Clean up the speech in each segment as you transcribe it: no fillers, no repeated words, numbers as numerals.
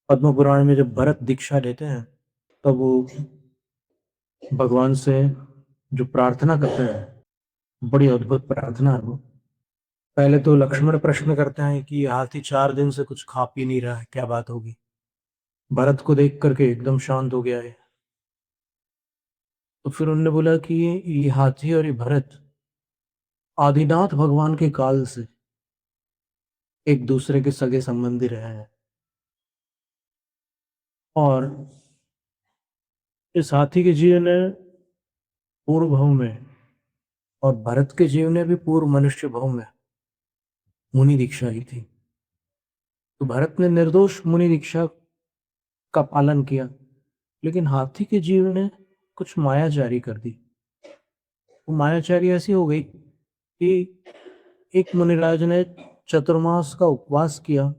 पद्म पुराण में जब भरत दीक्षा लेते हैं तब वो भगवान से जो प्रार्थना करते हैं, बड़ी अद्भुत प्रार्थना है वो। पहले तो लक्ष्मण प्रश्न करते हैं कि ये हाथी 4 दिन से कुछ खा पी नहीं रहा है, क्या बात होगी। भरत को देख करके एकदम शांत हो गया है। तो फिर उन्होंने बोला कि ये हाथी और ये भरत आदिनाथ भगवान के काल से एक दूसरे के सगे संबंधी रहे हैं। और इस हाथी के जीव ने पूर्व भाव में और भरत के जीव ने भी पूर्व मनुष्य भाव में मुनि दीक्षा ली थी। तो भरत ने निर्दोष मुनि दीक्षा का पालन किया, लेकिन हाथी के जीव ने कुछ मायाचारी कर दी। वो मायाचारी ऐसी हो गई कि एक मुनिराज ने चतुर्मास का उपवास किया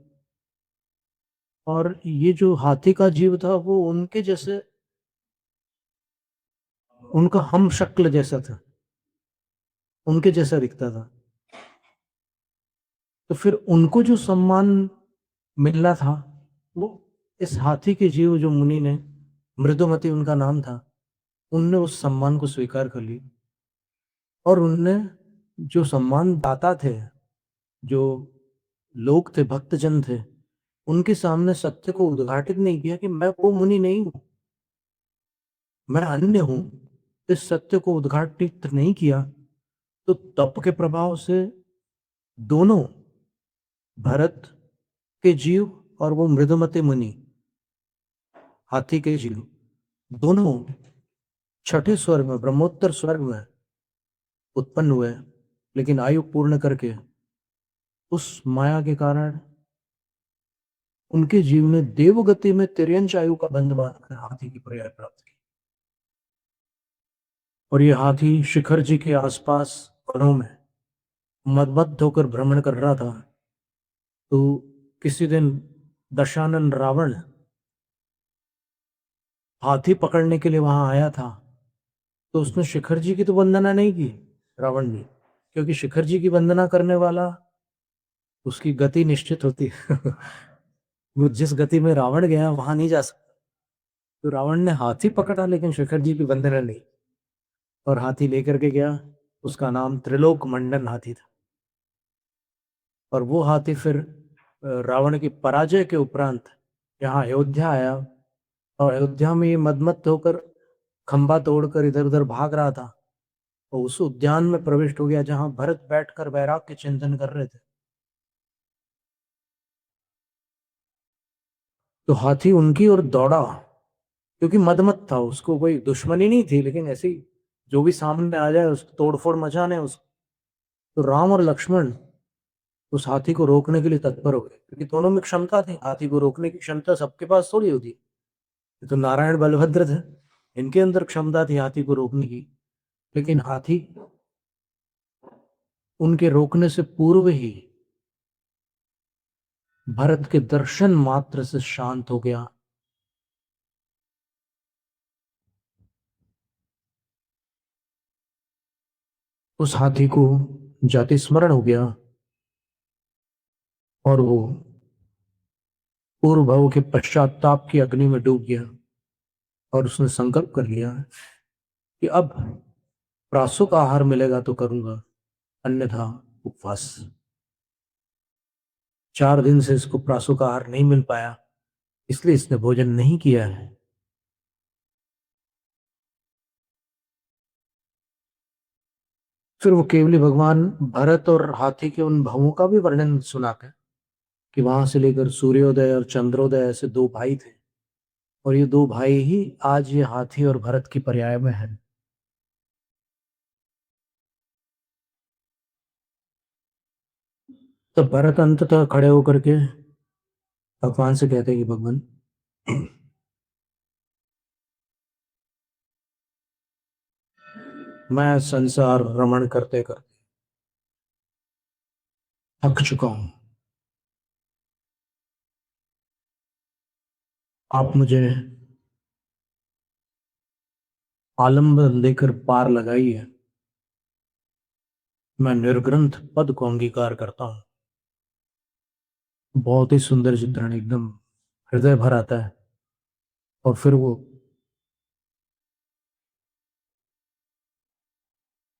और ये जो हाथी का जीव था वो उनके जैसे, उनका हम शक्ल जैसा था, उनके जैसा दिखता था। तो फिर उनको जो सम्मान मिलना था वो इस हाथी के जीव जो मुनि ने, मृदुमति उनका नाम था, उनने उस सम्मान को स्वीकार कर ली। और उनने जो सम्मान दाता थे, जो लोग थे, भक्तजन थे, उनके सामने सत्य को उद्घाटित नहीं किया कि मैं वो मुनि नहीं हूं, मैं अन्य हूं। इस सत्य को उद्घाटित नहीं किया। तो तप के प्रभाव से दोनों, भरत के जीव और वो मृदुमति मुनि, हाथी के जीव, दोनों छठे स्वर्ग में, ब्रह्मोत्तर स्वर्ग में उत्पन्न हुए। लेकिन आयु पूर्ण करके उस माया के कारण उनके जीव ने देवगति में तिर्यंच आयु का बंध बांधकर हाथी की पर्याय प्राप्त की। और ये हाथी शिखर जी के आसपास वनों में मदमत्त होकर भ्रमण कर रहा था। तो किसी दिन दशानन रावण हाथी पकड़ने के लिए वहां आया था। तो उसने शिखर जी की तो वंदना नहीं की, रावण ने, क्योंकि शिखर जी की वंदना करने वाला, उसकी गति निश्चित होती है। वो जिस गति में रावण गया वहां नहीं जा सकता। तो रावण ने हाथी पकड़ा लेकिन शिखर जी की वंदना नहीं, और हाथी लेकर के गया। उसका नाम त्रिलोक मंडन हाथी था। और वो हाथी फिर रावण की पराजय के उपरांत यहाँ अयोध्या आया। और अयोध्या में ये मदमत्त होकर खंबा तोड़कर इधर उधर भाग रहा था। और उस उद्यान में प्रविष्ट हो गया जहां भरत बैठकर वैराग्य चिंतन कर रहे थे। तो हाथी उनकी ओर दौड़ा, क्योंकि मदमत्त था, उसको कोई दुश्मनी नहीं थी, लेकिन ऐसी जो भी सामने आ जाए उसको तोड़फोड़ मचाने उसको। तो राम और लक्ष्मण उस हाथी को रोकने के लिए तत्पर हो गए, क्योंकि दोनों में क्षमता थी। हाथी को रोकने की क्षमता सबके पास थोड़ी होती। ये तो नारायण बलभद्र थे, इनके अंदर क्षमता थी हाथी को रोकने की। लेकिन हाथी उनके रोकने से पूर्व ही भरत के दर्शन मात्र से शांत हो गया। उस हाथी को जाति स्मरण हो गया और वो पूर्व भव के पश्चाताप की अग्नि में डूब गया। और उसने संकल्प कर लिया कि अब प्रासुक आहार मिलेगा तो करूंगा, अन्यथा उपवास। 4 दिन से इसको प्रासुक आहार नहीं मिल पाया, इसलिए इसने भोजन नहीं किया है। फिर वो केवली भगवान भरत और हाथी के उन भावों का भी वर्णन सुनाते हैं कि वहां से लेकर सूर्योदय और चंद्रोदय ऐसे दो भाई थे। और ये दो भाई ही आज ये हाथी और भरत की पर्याय में है। तो भरत अंततः खड़े होकर के भगवान से कहते हैं कि भगवान, मैं संसार भ्रमण करते करते थक चुका हूं। आप मुझे आलम्बन देकर पार लगाइए। मैं निर्ग्रंथ पद को अंगीकार करता हूँ। बहुत ही सुंदर चित्रण, एकदम हृदय भर आता है और फिर वो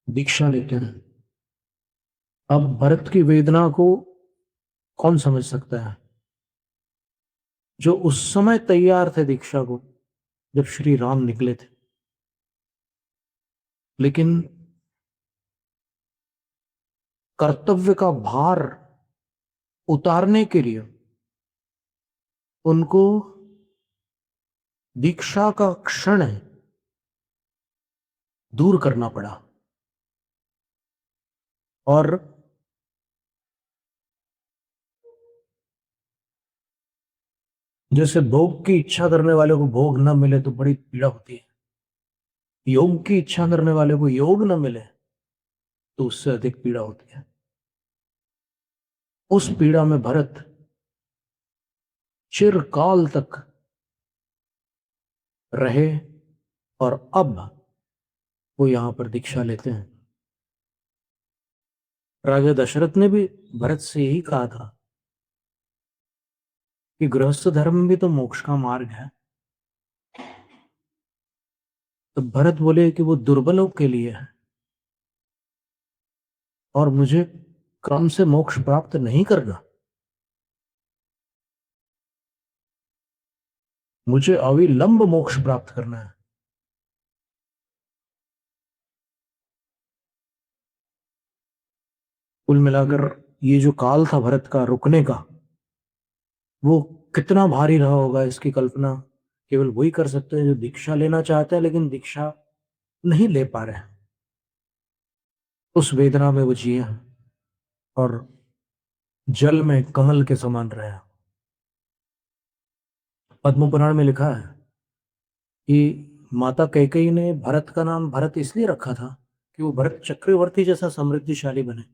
दीक्षा लेते हैं। अब भरत की वेदना को कौन समझ सकता है, जो उस समय तैयार थे दीक्षा को जब श्री राम निकले थे, लेकिन कर्तव्य का भार उतारने के लिए उनको दीक्षा का क्षण दूर करना पड़ा। और जैसे भोग की इच्छा करने वाले को भोग न मिले तो बड़ी पीड़ा होती है, योग की इच्छा करने वाले को योग न मिले तो उससे अधिक पीड़ा होती है। उस पीड़ा में भरत चिरकाल तक रहे और अब वो यहां पर दीक्षा लेते हैं। राजा दशरथ ने भी भरत से यही कहा था कि गृहस्थ धर्म भी तो मोक्ष का मार्ग है। तो भरत बोले कि वो दुर्बलों के लिए है और मुझे क्रम से मोक्ष प्राप्त नहीं करना, मुझे अविलंब मोक्ष प्राप्त करना है। कुल मिलाकर ये जो काल था भरत का रुकने का, वो कितना भारी रहा होगा इसकी कल्पना केवल वही कर सकते हैं जो दीक्षा लेना चाहते हैं लेकिन दीक्षा नहीं ले पा रहे हैं। उस वेदना में वो जिए हैं और जल में कमल के समान रहे हैं। पद्म पुराण में लिखा है कि माता कैकेयी ने भरत का नाम भरत इसलिए रखा था कि वो भरत चक्रवर्ती जैसा समृद्धिशाली बने,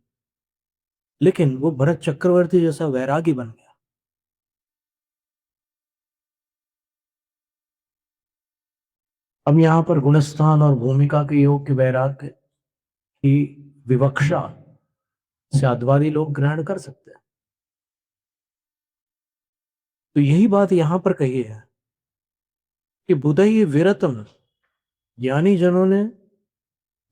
लेकिन वो भरत चक्रवर्ती जैसा वैरागी बन गया। अब यहां पर गुणस्थान और भूमिका के योग के वैराग्य की विवक्षा साध्यवादी लोग ग्रहण कर सकते हैं। तो यही बात यहां पर कही है कि बुधई विरतम, ज्ञानी जनों ने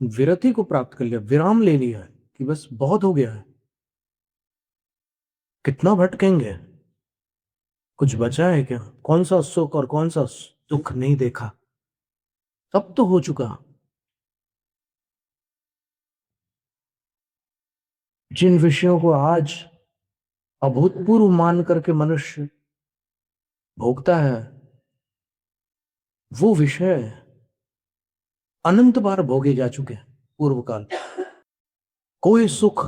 विरति को प्राप्त कर लिया, विराम ले लिया है कि बस बहुत हो गया है, कितना भटकेंगे, कुछ बचा है क्या, कौन सा सुख और कौन सा दुख नहीं देखा, सब तो हो चुका। जिन विषयों को आज अभूतपूर्व मान करके मनुष्य भोगता है, वो विषय अनंत बार भोगे जा चुके हैं पूर्व काल। कोई सुख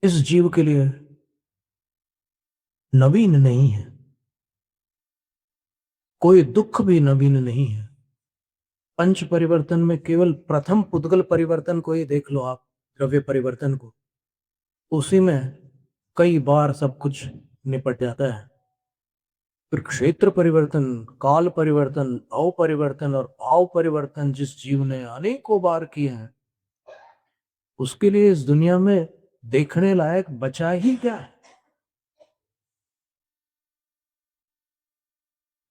इस जीव के लिए नवीन नहीं है, कोई दुख भी नवीन नहीं है। पंच परिवर्तन में केवल प्रथम पुद्गल परिवर्तन को ही देख लो आप, द्रव्य परिवर्तन को, उसी में कई बार सब कुछ निपट जाता है। फिर क्षेत्र परिवर्तन, काल परिवर्तन, भाव परिवर्तन और भाव परिवर्तन जिस जीव ने अनेकों बार किए हैं, उसके लिए इस दुनिया में देखने लायक बचा ही क्या है?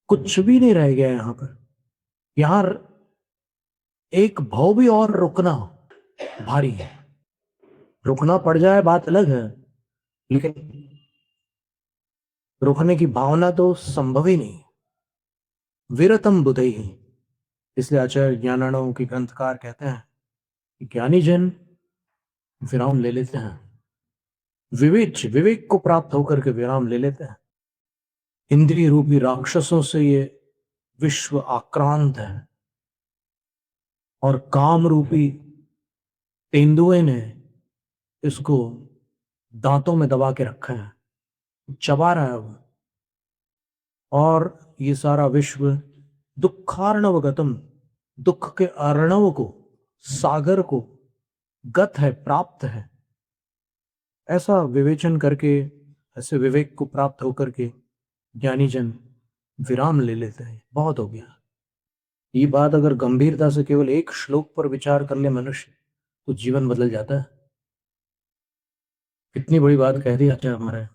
कुछ भी नहीं रह गया यहां पर। यहां एक भाव भी और रुकना भारी है। रुकना पड़ जाए बात अलग है, लेकिन रुकने की भावना तो संभव ही नहीं। विरतम बुधई, इसलिए आचार्य ज्ञानार्णव की ग्रंथकार कहते हैं कि ज्ञानी जन विराम ले लेते हैं, विवेक विवेक को प्राप्त होकर के विराम ले लेते हैं। इंद्रिय रूपी राक्षसों से ये विश्व आक्रांत है और काम रूपी तेंदुए ने इसको दांतों में दबा के रखा है, चबा रहा है वो। और ये सारा विश्व दुखार्णव गतम, दुख के अर्णव को, सागर को गत है, प्राप्त है। ऐसा विवेचन करके, ऐसे विवेक को प्राप्त होकर के ज्ञानी जन विराम ले लेते हैं। बहुत हो गया। ये बात अगर गंभीरता से केवल एक श्लोक पर विचार कर ले मनुष्य, तो जीवन बदल जाता है। कितनी बड़ी बात कह दी आचार्य हमारे।